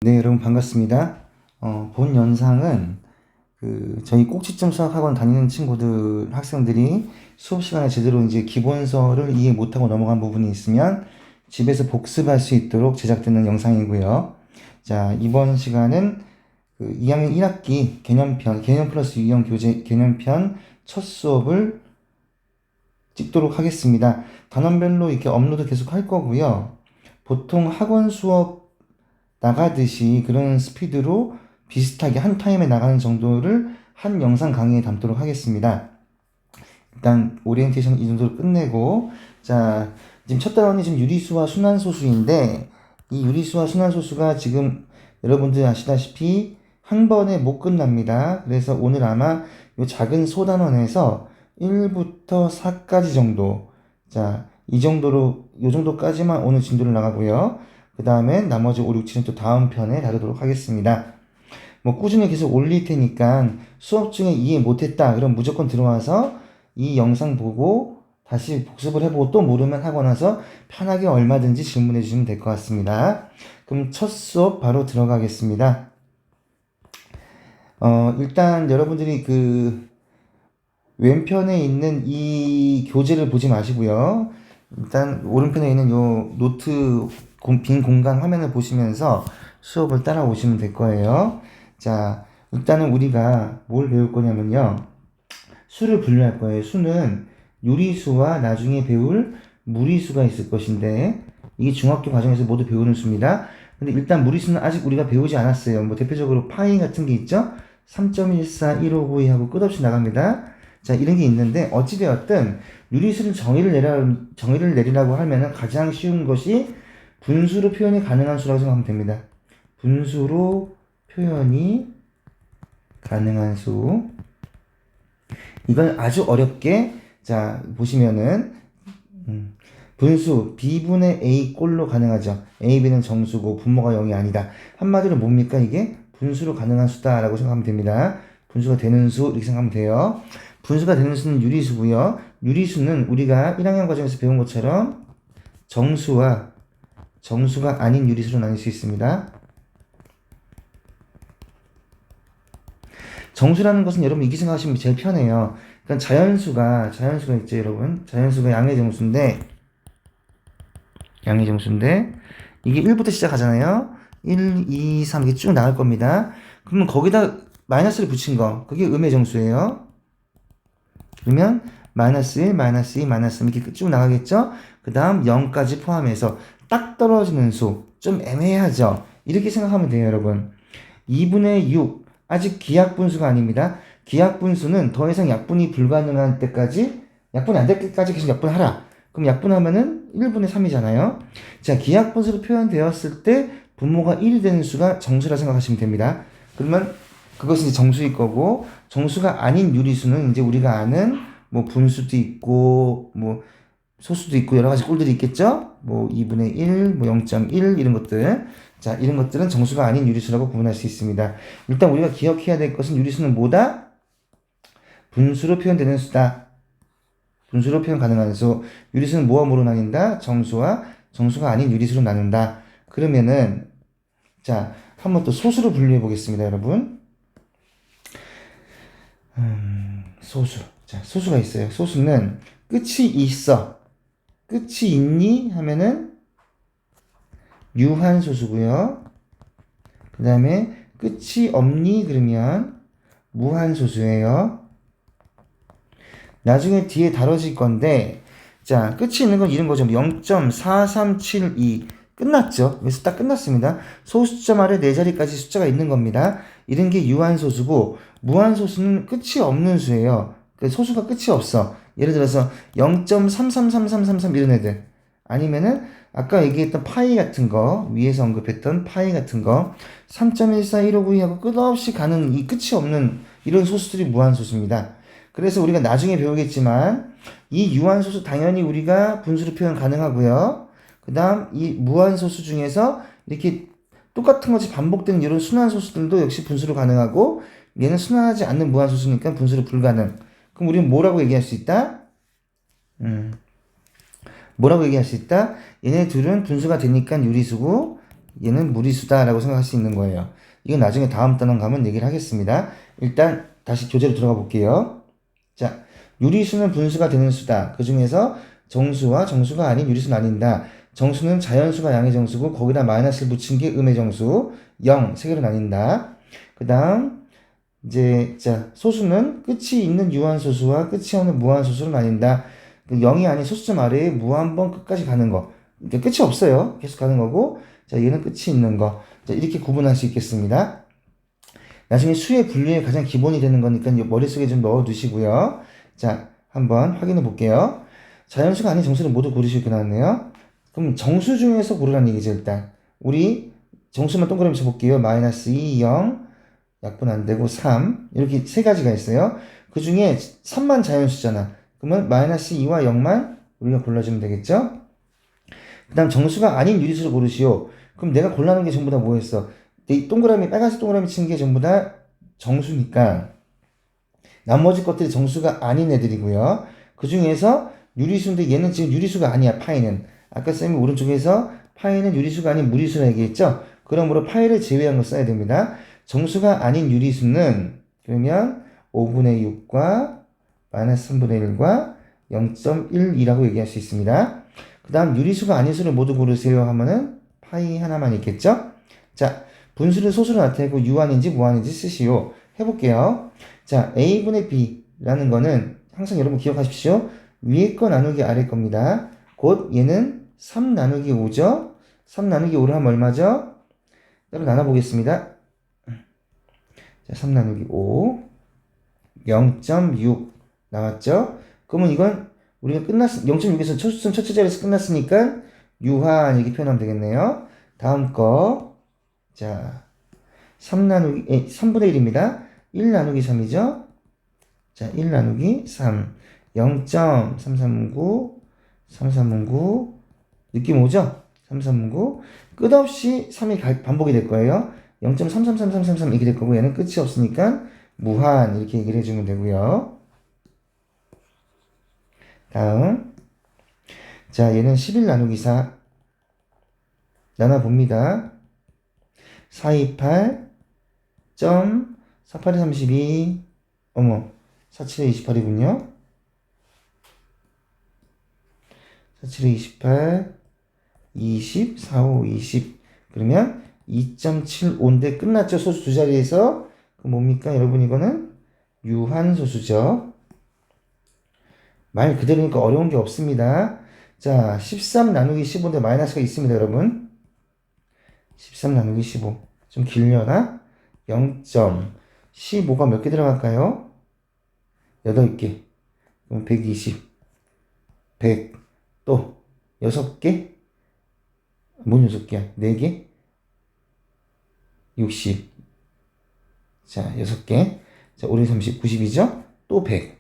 네, 여러분 반갑습니다. 본 영상은 저희 꼭지점 수학학원 다니는 친구들, 학생들이 수업 시간에 제대로 이제 기본서를 이해 못하고 넘어간 부분이 있으면 집에서 복습할 수 있도록 제작되는 영상이고요. 자, 이번 시간은 2학년 1학기 개념편, 개념 플러스 유형 교재 개념편 첫 수업을 찍도록 하겠습니다. 단원별로 이렇게 업로드 계속 할 거고요. 보통 학원 수업 나가듯이 그런 스피드로 비슷하게 한 타임에 나가는 정도를 한 영상 강의에 담도록 하겠습니다. 일단 오리엔테이션 이 정도로 끝내고, 자, 지금 첫 단원이 지금 유리수와 순환소수인데, 이 유리수와 순환소수가 지금 여러분들 아시다시피 한 번에 못 끝납니다. 그래서 오늘 아마 이 작은 소단원에서 1부터 4까지 정도, 자, 이 정도까지만 오늘 진도를 나가고요. 그 다음에 나머지 5, 6, 7은 또 다음 편에 다루도록 하겠습니다. 뭐 꾸준히 계속 올릴 테니까 수업 중에 이해 못했다 그럼 무조건 들어와서 이 영상 보고 다시 복습을 해보고 또 모르면 하고 나서 편하게 얼마든지 질문해 주시면 될 것 같습니다. 그럼 첫 수업 바로 들어가겠습니다. 일단 여러분들이 왼편에 있는 이 교재를 보지 마시고요. 일단 오른편에 있는 요 노트 빈 공간 화면을 보시면서 수업을 따라오시면 될 거예요. 자, 일단은 우리가 뭘 배울 거냐면요. 수를 분류할 거예요. 수는 유리수와 나중에 배울 무리수가 있을 것인데, 이게 중학교 과정에서 모두 배우는 수입니다. 근데 일단 무리수는 아직 우리가 배우지 않았어요. 뭐 대표적으로 파이 같은 게 있죠? 3.14, 159 하고 끝없이 나갑니다. 자, 이런 게 있는데, 어찌되었든 유리수를 정의를 내리라고 하면은 가장 쉬운 것이 분수로 표현이 가능한 수라고 생각하면 됩니다. 분수로 표현이 가능한 수. 이건 아주 어렵게, 자, 보시면은, 분수 b분의 a 꼴로 가능하죠. a, b는 정수고 분모가 0이 아니다. 한마디로 뭡니까? 이게 분수로 가능한 수다라고 생각하면 됩니다. 분수가 되는 수 이렇게 생각하면 돼요. 분수가 되는 수는 유리수고요. 유리수는 우리가 1학년 과정에서 배운 것처럼 정수가 아닌 유리수로 나뉠 수 있습니다. 정수라는 것은 여러분 이렇게 생각하시면 제일 편해요. 그러니까 자연수가 있죠, 여러분. 자연수가 양의 정수인데 이게 1부터 시작하잖아요. 1, 2, 3 이렇게 쭉 나갈 겁니다. 그러면 거기다 마이너스를 붙인 거, 그게 음의 정수예요. 그러면 마이너스 1, 마이너스 2, 마이너스 3 이렇게 쭉 나가겠죠? 그 다음 0까지 포함해서 딱 떨어지는 수, 좀 애매하죠? 이렇게 생각하면 돼요, 여러분. 2분의 6, 아직 기하분수가 아닙니다. 기하분수는 더 이상 약분이 불가능한 때까지, 약분이 안 될 때까지 계속 약분하라. 그럼 약분하면은 1분의 3이잖아요. 자, 기하분수로 표현되었을 때 분모가 1이 되는 수가 정수라 생각하시면 됩니다. 그러면 그것이 이제 정수일 거고, 정수가 아닌 유리수는 이제 우리가 아는 뭐 분수도 있고, 뭐 소수도 있고 여러 가지 꼴들이 있겠죠? 뭐 2분의 1, 뭐 0.1 이런 것들. 자, 이런 것들은 정수가 아닌 유리수라고 구분할 수 있습니다. 일단 우리가 기억해야 될 것은 유리수는 뭐다? 분수로 표현되는 수다. 분수로 표현 가능한 수. 유리수는 뭐와 뭐로 나뉜다? 정수와 정수가 아닌 유리수로 나눈다. 그러면은 자, 한번 또 소수로 분류해 보겠습니다, 여러분. 소수. 자, 소수가 있어요. 소수는 끝이 있어. 끝이 있니? 하면은 유한소수고요. 그 다음에 끝이 없니? 그러면 무한소수예요. 나중에 뒤에 다뤄질 건데, 자, 끝이 있는 건 이런 거죠. 0.4372 끝났죠. 그래서 딱 끝났습니다. 소수점 아래 네 자리까지 숫자가 있는 겁니다. 이런 게 유한소수고, 무한소수는 끝이 없는 수예요. 소수가 끝이 없어. 예를 들어서 0.333333 이런 애들. 아니면은 아까 얘기했던 파이 같은 거, 위에서 언급했던 파이 같은 거, 3.14159 하고 끝없이 가는 이 끝이 없는 이런 소수들이 무한소수입니다. 그래서 우리가 나중에 배우겠지만 이 유한소수 당연히 우리가 분수로 표현 가능하고요. 그 다음 이 무한소수 중에서 이렇게 똑같은 것이 반복되는 이런 순환소수들도 역시 분수로 가능하고, 얘는 순환하지 않는 무한소수니까 분수로 불가능. 그럼 우리는 뭐라고 얘기할 수 있다? 뭐라고 얘기할 수 있다? 얘네 둘은 분수가 되니까 유리수고, 얘는 무리수다라고 생각할 수 있는 거예요. 이건 나중에 다음 단원 가면 얘기를 하겠습니다. 일단 다시 교재로 들어가 볼게요. 자, 유리수는 분수가 되는 수다. 그 중에서 정수와 정수가 아닌 유리수는 아닌다. 정수는 자연수가 양의 정수고 거기다 마이너스를 붙인 게 음의 정수. 0, 세 개로 나뉜다. 그 다음 이제 자 소수는 끝이 있는 유한소수와 끝이 없는 무한소수로 나뉜다. 0이 아닌 소수점 아래에 무한번 끝까지 가는 거. 그러니까 끝이 없어요. 계속 가는 거고 자 얘는 끝이 있는 거. 자 이렇게 구분할 수 있겠습니다. 나중에 수의 분류의 가장 기본이 되는 거니까 머릿속에 좀 넣어 두시고요. 자 한번 확인해 볼게요. 자연수가 아닌 정수를 모두 고르시고 이렇게 나왔네요. 그럼 정수 중에서 고르라는 얘기죠. 일단 우리 정수만 동그라미 쳐볼게요. 마이너스 2, 0 약분 안 되고 3 이렇게 세 가지가 있어요. 그 중에 3만 자연수잖아. 그러면 마이너스 2와 0만 우리가 골라주면 되겠죠? 그 다음 정수가 아닌 유리수를 고르시오. 그럼 내가 골라놓은 게 전부 다 뭐였어? 이 동그라미 빨간색 동그라미 친 게 전부 다 정수니까 나머지 것들이 정수가 아닌 애들이고요. 그 중에서 유리수인데 얘는 지금 유리수가 아니야. 파이는 아까 쌤이 오른쪽에서 파이는 유리수가 아닌 무리수라 얘기했죠? 그러므로 파이를 제외한 거 써야 됩니다. 정수가 아닌 유리수는 그러면 5분의 6과 마이너스 3분의 1과 0.12라고 얘기할 수 있습니다. 그 다음 유리수가 아닌 수를 모두 고르세요 하면은 파이 하나만 있겠죠? 자, 분수를 소수로 나타내고 유한인지 무한인지 쓰시오. 해볼게요. 자, a분의 b라는 거는 항상 여러분 기억하십시오. 위에 거 나누기 아래 겁니다. 곧 얘는 3 나누기 5죠? 3 나누기 5를 하면 얼마죠? 따로 나눠보겠습니다. 자, 3 나누기 5 0.6 나왔죠? 그러면 이건 우리가 0.6에서 초수점 첫째 자리에서 끝났으니까 유한 이렇게 표현하면 되겠네요. 다음 거. 자, 3분의 1입니다. 1 나누기 3이죠? 자, 1 나누기 3. 0.339, 339. 느낌 오죠? 339. 끝없이 3이 반복이 될 거예요. 0.333333 이렇게 될 거고 얘는 끝이 없으니까 무한 이렇게 얘기를 해주면 되고요. 다음 자 얘는 11 나누기 4 나눠봅니다. 428 48에 32 어머 47에 28이군요. 47에 28 20 45 20 그러면 2.75인데 끝났죠. 소수 두 자리에서. 그 뭡니까 여러분 이거는 유한소수죠. 말 그대로니까 어려운 게 없습니다. 자 13 나누기 15인데 마이너스가 있습니다 여러분. 13 나누기 15 좀 길려나? 0.15가 몇 개 들어갈까요? 8개 그럼 120 100 또 6개? 뭔 6개야? 4개? 60 자 6개 자 5, 30, 90이죠? 또 100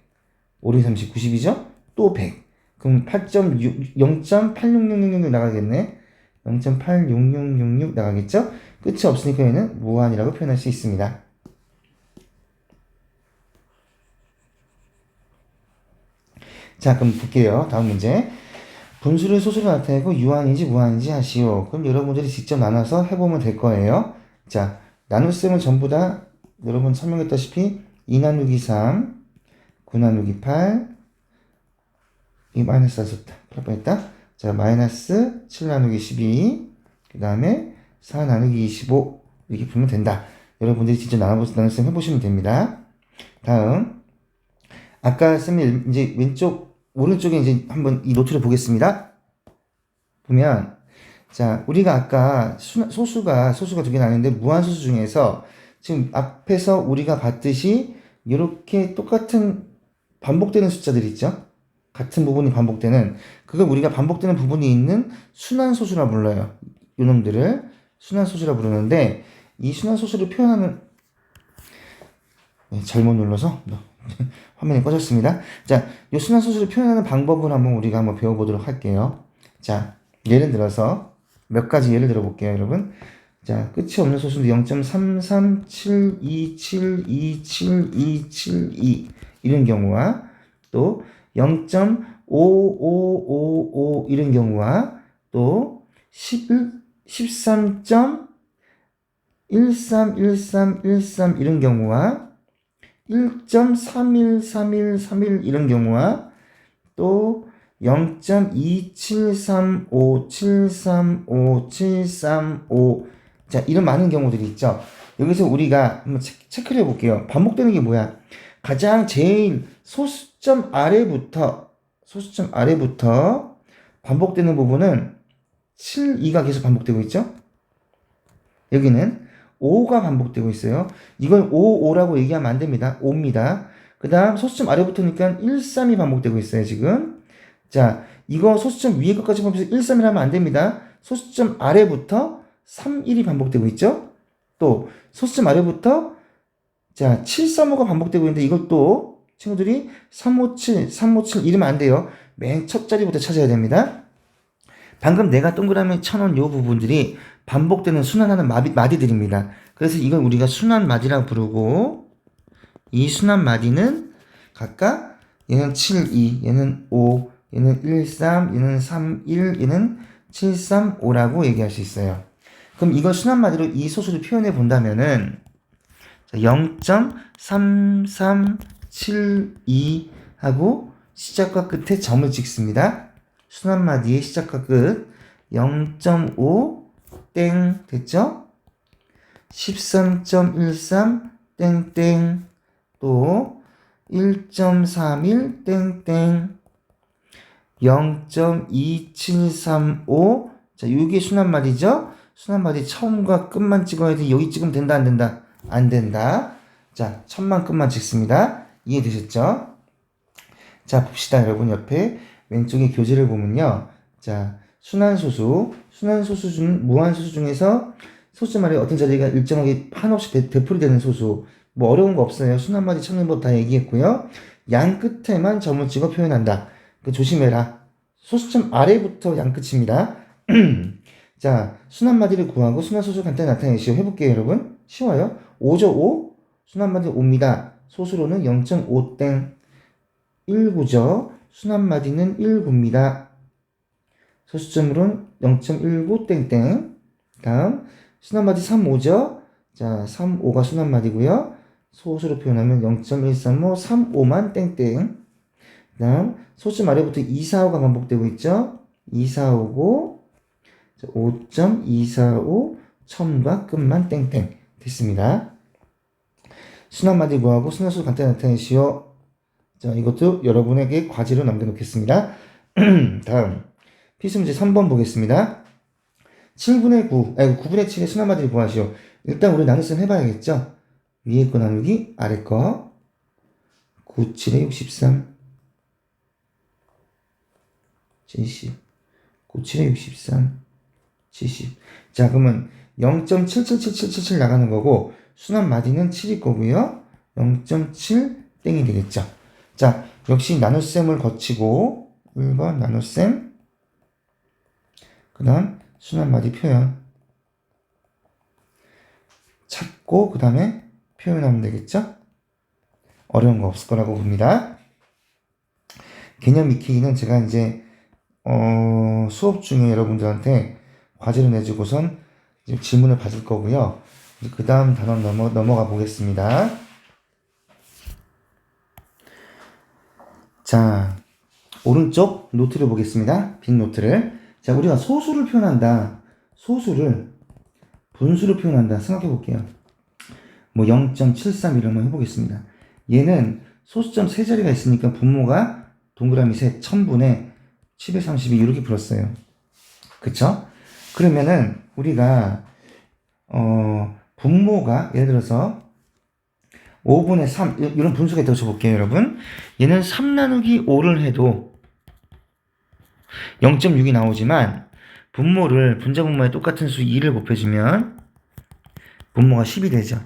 5, 30, 90이죠? 또 100 그럼 0.86666 나가겠네. 0.86666 나가겠죠? 끝이 없으니까 얘는 무한이라고 표현할 수 있습니다. 자, 그럼 볼게요. 다음 문제. 분수를 소수로 나타내고 유한인지 무한인지 하시오. 그럼 여러분들이 직접 나눠서 해보면 될 거예요. 자, 나눗셈은 전부 다 여러분 설명했다시피 2 나누기 3, 9 나누기 8, 이 마이너스 안 썼다. 큰일 뻔했다. 자, 마이너스 7 나누기 12, 그 다음에 4 나누기 25 이렇게 풀면 된다. 여러분들이 직접 나눗셈 해보시면 됩니다. 다음 아까 쌤이 이제 오른쪽에 이제 한번 이 노트를 보겠습니다. 보면 자 우리가 아까 소수가 두 개 나왔는데 무한소수 중에서 지금 앞에서 우리가 봤듯이 이렇게 똑같은 반복되는 숫자들이 있죠. 같은 부분이 반복되는 그걸 우리가 반복되는 부분이 있는 순환소수라 불러요. 이놈들을 순환소수라 부르는데 이 순환소수를 표현하는 잘못 눌러서 화면이 꺼졌습니다. 자, 이 순환소수를 표현하는 방법을 우리가 한번 배워보도록 할게요. 자, 예를 들어서 몇 가지 예를 들어볼게요, 여러분. 자, 끝이 없는 소수도 0.33727272272 이런 경우와 또 0.5555 이런 경우와 또 11 13.131313 이런 경우와 1.313131 이런 경우와 또 0.2735735735735 자, 이런 많은 경우들이 있죠. 여기서 우리가 한번 체크를 해볼게요. 반복되는 게 뭐야? 가장 제일 소수점 아래부터 반복되는 부분은 7, 2가 계속 반복되고 있죠? 여기는 5가 반복되고 있어요. 이걸 5, 5라고 얘기하면 안 됩니다. 5입니다. 그 다음 소수점 아래부터니까 1, 3이 반복되고 있어요, 지금. 자, 이거 소수점 위에 것까지 보면서 1, 3이라 하면 안 됩니다. 소수점 아래부터 3, 1이 반복되고 있죠? 또 소수점 아래부터 자, 7, 3, 5가 반복되고 있는데 이걸 또 친구들이 3, 5, 7, 3, 5, 7 이러면 안 돼요. 맨 첫 자리부터 찾아야 됩니다. 방금 내가 동그라미 쳐놓은 요 부분들이 반복되는 순환하는 마디들입니다. 그래서 이걸 우리가 순환마디라고 부르고 이 순환마디는 각각 얘는 7, 2, 얘는 5, 얘는 1, 3, 얘는 3, 1, 얘는 7, 3, 5라고 얘기할 수 있어요. 그럼 이걸 순환마디로 이 소수를 표현해 본다면은 0.3372 하고 시작과 끝에 점을 찍습니다. 순환마디의 시작과 끝 0.5 땡 됐죠? 13.13 땡땡 또 1.31 땡땡 0.2735 자, 이게 순환마디죠? 순환마디 처음과 끝만 찍어야 돼. 여기 찍으면 된다, 안 된다? 안 된다. 자, 첫만 끝만 찍습니다. 이해되셨죠? 자, 봅시다. 여러분 옆에 왼쪽에 교재를 보면요. 자, 순환소수 중 무한소수 중에서 소수점 아래 어떤 자리가 일정하게 한없이 배풀이 되는 소수. 뭐 어려운 거 없어요. 순환마디 찾는 법 다 얘기했고요. 양 끝에만 점을 찍어 표현한다. 조심해라. 소수점 아래부터 양 끝입니다. 자, 순환마디를 구하고 순환소수 간단히 나타내시오. 해볼게요, 여러분. 쉬워요. 5죠, 5. 순환마디 5입니다. 소수로는 0.5땡. 19죠. 순환마디는 19입니다. 소수점으로는 0.19 땡땡. 다음 순환마디 3, 5죠. 자, 3, 5가 순환마디고요. 소수로 표현하면 0.135, 3, 5만 땡땡. 다음 소수점 아래부터 2, 4, 5가 반복되고 있죠. 2, 4, 5고 5.245 첨과 끝만 땡땡 됐습니다. 순환마디 구하고 순환소수 간단히 나타내시오. 자, 이것도 여러분에게 과제로 남겨놓겠습니다. 다음 필수문제 3번 보겠습니다. 7분의 9, 9분의 7의 순환마디를 구하시오. 일단 우리 나눗셈 해봐야겠죠. 위에 거 나누기 아래 거 9, 7에 63 70 9, 7에 63 70 자, 그러면 0.777777 나가는 거고 순환마디는 7일 거고요. 0.7 땡이 되겠죠. 자, 역시 나눗셈을 거치고 1번 나눗셈 그 다음 순환마디 표현 찾고 그 다음에 표현하면 되겠죠. 어려운 거 없을 거라고 봅니다. 개념 익히기는 제가 이제 수업 중에 여러분들한테 과제를 내주고선 질문을 받을 거고요. 그 다음 단원 넘어가 보겠습니다. 자, 오른쪽 노트를 보겠습니다. 빈 노트를. 자, 우리가 소수를 표현한다. 소수를 분수로 표현한다. 생각해 볼게요. 뭐 0.73 이런 거 해보겠습니다. 얘는 소수점 세 자리가 있으니까 분모가 동그라미 셋 1000분의 732 이렇게 풀었어요. 그쵸? 그러면은 우리가 분모가 예를 들어서 5분의 3 이런 분수가 있다고 쳐볼게요, 여러분. 얘는 3 나누기 5를 해도 0.6이 나오지만 분모를 분자 분모에 똑같은 수 2를 곱해주면 분모가 10이 되죠.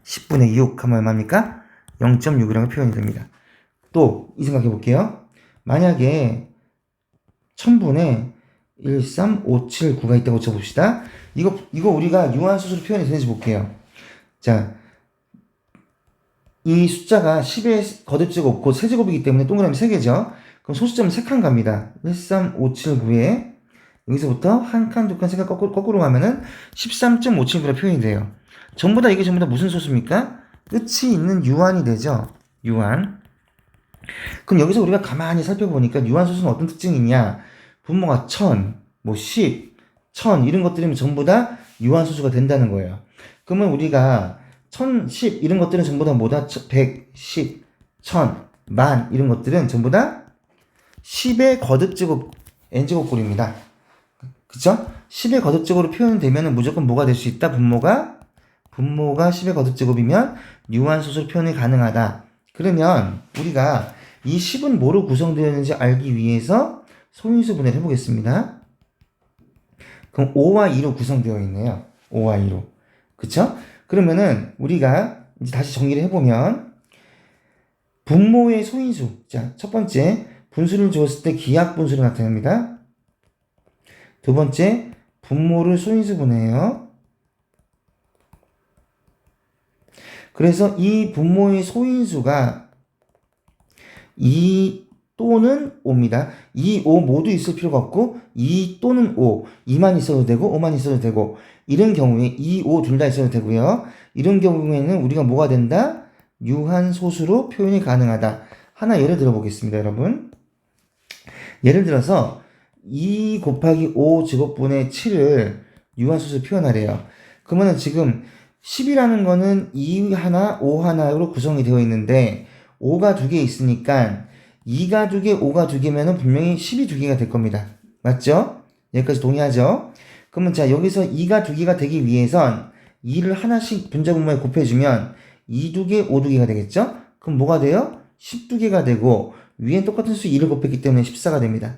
10분의 6 하면 얼마입니까? 0.6이라고 표현이 됩니다. 또 이 생각해 볼게요. 만약에 1000분의 1, 3, 5, 7, 9가 있다고 쳐봅시다. 이거 우리가 유한수수로 표현이 되는지 볼게요. 자, 이 숫자가 10의 거듭제곱 없고 세제곱이기 때문에 동그라미 3개죠. 그럼 소수점은 3칸 갑니다. 1, 3, 5, 7, 9에 여기서부터 한 칸, 두 칸, 세 칸 거꾸로 가면은 13.579로 표현이 돼요. 전부 다 이게 전부 다 무슨 소수입니까? 끝이 있는 유한이 되죠. 유한. 그럼 여기서 우리가 가만히 살펴보니까 유한소수는 어떤 특징이 있냐? 분모가 1000, 뭐 10, 1000 이런 것들이면 전부 다 유한소수가 된다는 거예요. 그러면 우리가 1010 이런 것들은 전부 다 뭐다? 100, 10, 1000, 만 이런 것들은 전부 다 10의 거듭제곱 n제곱꼴입니다. 그쵸? 10의 거듭제곱으로 표현되면 무조건 뭐가 될 수 있다? 분모가 10의 거듭제곱이면 유한소수로 표현이 가능하다. 그러면 우리가 이 10은 뭐로 구성되어 있는지 알기 위해서 소인수 분해를 해보겠습니다. 그럼 5와 2로 구성되어 있네요. 5와 2로. 그쵸? 그러면은 우리가 이제 다시 정리를 해보면 분모의 소인수. 자, 첫 번째 분수를 주었을 때 기하분수로 나타납니다. 두 번째 분모를 소인수 분해해요. 그래서 이 분모의 소인수가 2 또는 5입니다. 2, 5 모두 있을 필요가 없고 2 또는 5, 2만 있어도 되고 5만 있어도 되고 이런 경우에 2, 5 둘 다 있어도 되고요. 이런 경우에는 우리가 뭐가 된다? 유한소수로 표현이 가능하다. 하나 예를 들어 보겠습니다, 여러분. 예를 들어서 2 곱하기 5 제곱분의 7을 유한소수로 표현하래요. 그러면 지금 10이라는 거는 2 하나, 5 하나로 구성이 되어 있는데 5가 두 개 있으니까 2가 두 개, 5가 두 개면은 분명히 10이 두 개가 될 겁니다. 맞죠? 여기까지 동의하죠? 그러면 자, 여기서 2가 두 개가 되기 위해선 2를 하나씩 분자분모에 곱해주면 2 두 개, 5 두 개가 되겠죠? 그럼 뭐가 돼요? 10 두 개가 되고 위엔 똑같은 수 2를 곱했기 때문에 14가 됩니다.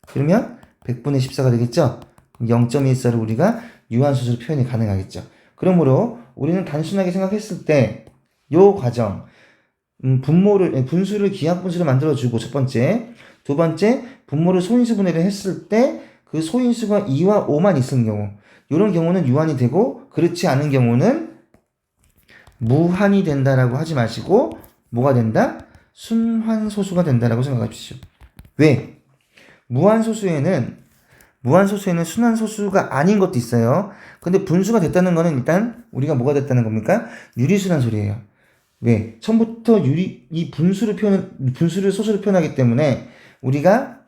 그러면 100분의 14가 되겠죠? 0.14를 우리가 유한소수로 표현이 가능하겠죠. 그러므로 우리는 단순하게 생각했을 때 요 과정 분수를 기하분수로 만들어주고 첫 번째, 두 번째 분모를 소인수 분해를 했을 때 그 소인수가 2와 5만 있는 경우 이런 경우는 유한이 되고 그렇지 않은 경우는 무한이 된다라고 하지 마시고 뭐가 된다? 순환소수가 된다라고 생각하십시오. 왜? 무한소수에는 순환소수가 아닌 것도 있어요. 근데 분수가 됐다는 거는 일단 우리가 뭐가 됐다는 겁니까? 유리수란 소리예요. 왜? 처음부터 이 분수를 소수로 표현하기 때문에 우리가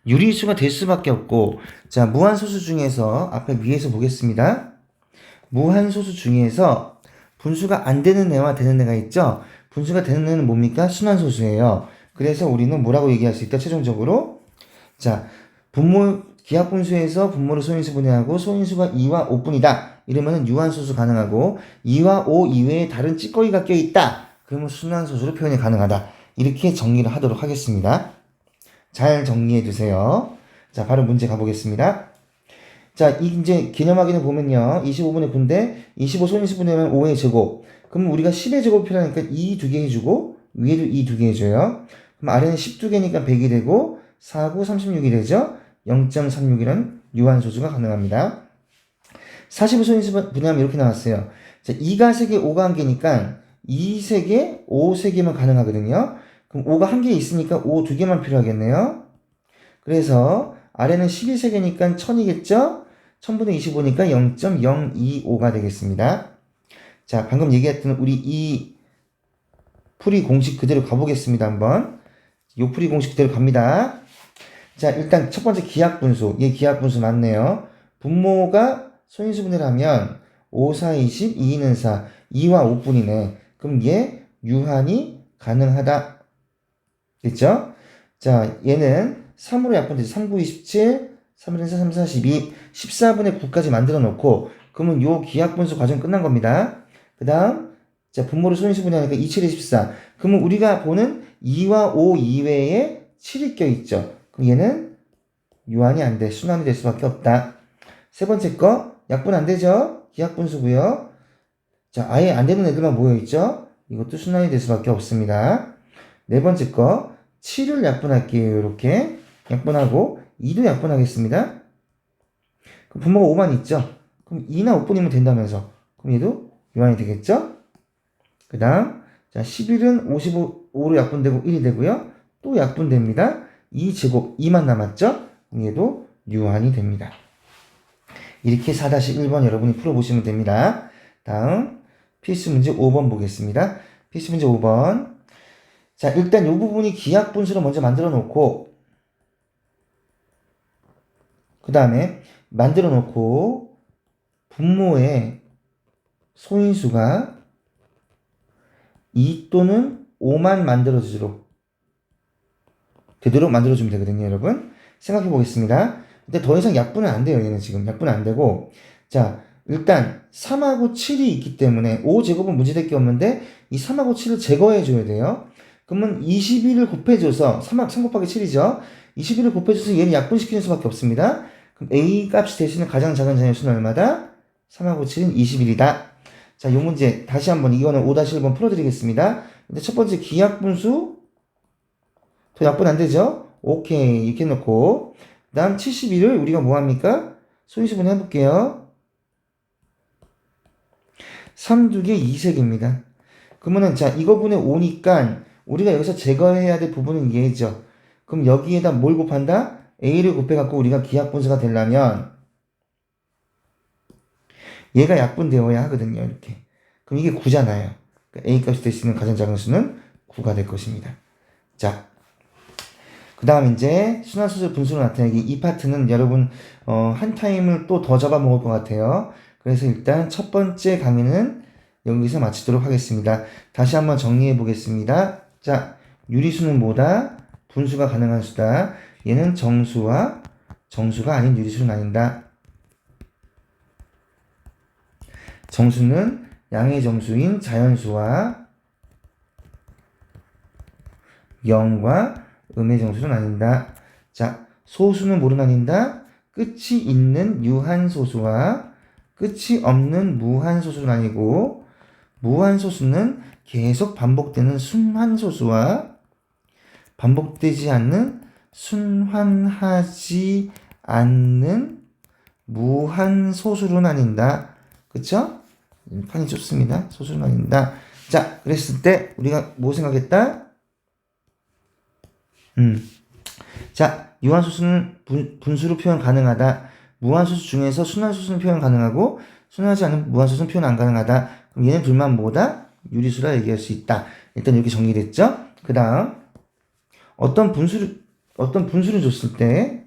유리수가 될 수밖에 없고, 자, 무한소수 중에서 앞에 위에서 보겠습니다. 무한소수 중에서 분수가 안 되는 애와 되는 애가 있죠? 분수가 되는 애는 뭡니까? 순환소수예요. 그래서 우리는 뭐라고 얘기할 수 있다? 최종적으로. 자, 기하분수에서 분모를 소인수 분해하고 소인수가 2와 5뿐이다. 이러면 유한소수 가능하고 2와 5 이외에 다른 찌꺼기가 껴있다. 그러면 순환소수로 표현이 가능하다. 이렇게 정리를 하도록 하겠습니다. 잘 정리해 두세요. 자, 바로 문제 가보겠습니다. 자, 이제 개념 확인을 보면요. 25분의 9인데 25 소인수 분해하면 5의 제곱. 그럼 우리가 10의 제곱 필요하니까 2 두 개 해주고 위에도 2 두 개 해줘요. 그럼 아래는 10 두 개니까 100이 되고 4, 9, 36이 되죠. 0.36이라는 유한소수가 가능합니다. 45 소인수 분해하면 이렇게 나왔어요. 자, 2가 3개, 5가 1개니까 2 3개, 5 3개만 가능하거든요. 그럼 5가 1개 있으니까 5 2개만 필요하겠네요. 그래서 아래는 12 3개니까 1000이겠죠? 1000분의 25니까 0.025가 되겠습니다. 자, 방금 얘기했던 우리 이 풀이 공식 그대로 가보겠습니다. 한번. 요 풀이 공식 그대로 갑니다. 자, 일단 첫 번째 기하분수. 얘 기하분수 맞네요. 분모가 소인수 분해를 하면 5, 4, 20, 2는 4, 2와 5뿐이네. 그럼 얘 유한이 가능하다. 됐죠? 자, 얘는 3으로 약분되죠. 3, 9, 27, 3, 4, 3, 42, 14분의 9까지 만들어 놓고, 그러면 요 기하분수 과정 끝난 겁니다. 그 다음, 자, 분모를 소인수 분해하니까 2, 7에 14. 그러면 우리가 보는 2와 5 이외에 7이 껴있죠. 그럼 얘는 유한이 안 돼. 순환이 될 수밖에 없다. 세 번째 거, 약분 안 되죠? 기하분수고요. 자, 아예 안 되는 애들만 모여있죠? 이것도 순환이 될 수밖에 없습니다. 네 번째 거, 7을 약분할게요. 이렇게 약분하고 2도 약분하겠습니다. 그럼 분모가 5만 있죠? 그럼 2나 5뿐이면 된다면서. 그럼 얘도 유한이 되겠죠? 그 다음, 자, 11은 55로 약분되고 1이 되고요. 또 약분됩니다. 2제곱 2만 남았죠? 그럼 얘도 유한이 됩니다. 이렇게 4-1번 여러분이 풀어보시면 됩니다. 다음 필수 문제 5번 보겠습니다. 필수 문제 5번. 자, 일단 이 부분이 기하 분수로 먼저 만들어 놓고, 그 다음에 만들어 놓고 분모의 소인수가 2 또는 5만 만들어주도록 되도록 만들어주면 되거든요, 여러분. 생각해 보겠습니다. 근데 더 이상 약분은 안 돼요, 얘는 지금. 약분은 안 되고. 자, 일단 3하고 7이 있기 때문에 5제곱은 문제될 게 없는데 이 3하고 7을 제거해 줘야 돼요. 그러면 21을 곱해줘서 3 곱하기 7이죠. 21을 곱해줘서 얘는 약분시키는 수밖에 없습니다. 그럼 A 값이 될 수 있는 가장 작은 자연수는 얼마다? 3하고 7은 21이다. 자, 이 문제 다시 한번 이거는 5-1번 풀어드리겠습니다. 근데 첫 번째 기하분수 더 약분 안 되죠? 오케이 이렇게 놓고 그 다음 71을 우리가 뭐합니까? 소인수분 해볼게요. 3두개 2색입니다. 그러면은 자 이거분의 5니까 우리가 여기서 제거해야 될 부분은 얘죠. 그럼 여기에다 뭘 곱한다? A를 곱해갖고 우리가 기하분수가 되려면 얘가 약분되어야 하거든요. 이렇게. 그럼 이게 9잖아요. 그러니까 A 값이 될 수 있는 가장 작은 수는 9가 될 것입니다. 자, 그 다음 이제 순환수술 분수로 나타내기. 이 파트는 여러분 한 타임을 또 더 잡아먹을 것 같아요. 그래서 일단 첫 번째 강의는 여기서 마치도록 하겠습니다. 다시 한번 정리해 보겠습니다. 자, 유리수는 뭐다? 분수가 가능한 수다. 얘는 정수와 정수가 아닌 유리수로 나뉜다. 정수는 양의 정수인 자연수와 0과 음의 정수로 나뉜다. 자, 소수는 뭐로 나뉜다? 끝이 있는 유한소수와 끝이 없는 무한소수로 나뉘고, 무한소수는 계속 반복되는 순환소수와 반복되지 않는 순환하지 않는 무한소수로 나뉜다. 그쵸? 판이 좋습니다. 소수로 나뉜다. 자, 그랬을 때 우리가 뭐 생각했다? 자, 유한소수는 분수로 표현 가능하다. 무한소수 중에서 순환소수는 표현 가능하고 순환하지 않은 무한소수는 표현 안 가능하다. 그럼 얘네 둘만 뭐다? 유리수라 얘기할 수 있다. 일단 이렇게 정리됐죠? 그 다음 어떤 분수를 줬을 때,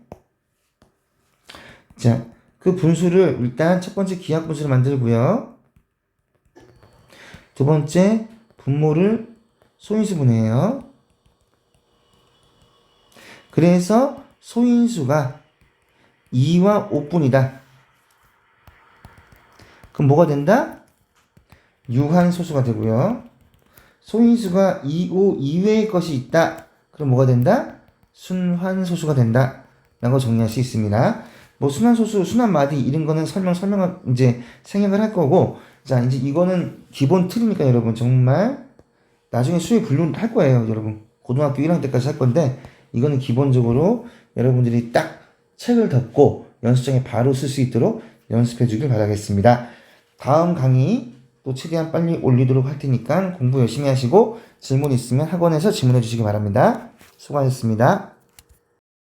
자, 그 분수를 일단 첫 번째 기하분수를 만들고요. 두 번째 분모를 소인수분해해요. 그래서 소인수가 2와 5뿐이다. 그럼 뭐가 된다? 유한소수가 되고요. 소인수가 2, 5 이외의 것이 있다. 그럼 뭐가 된다? 순환소수가 된다. 라고 정리할 수 있습니다. 뭐 순환소수, 순환마디 이런 거는 설명을 이제 생략을 할 거고, 자 이제 이거는 기본 틀이니까 여러분 정말 나중에 수에 분류할 거예요. 여러분 고등학교 1학년 때까지 할 건데 이거는 기본적으로 여러분들이 딱 책을 덮고 연습장에 바로 쓸 수 있도록 연습해 주길 바라겠습니다. 다음 강의 또 최대한 빨리 올리도록 할 테니까 공부 열심히 하시고 질문 있으면 학원에서 질문해 주시기 바랍니다. 수고하셨습니다.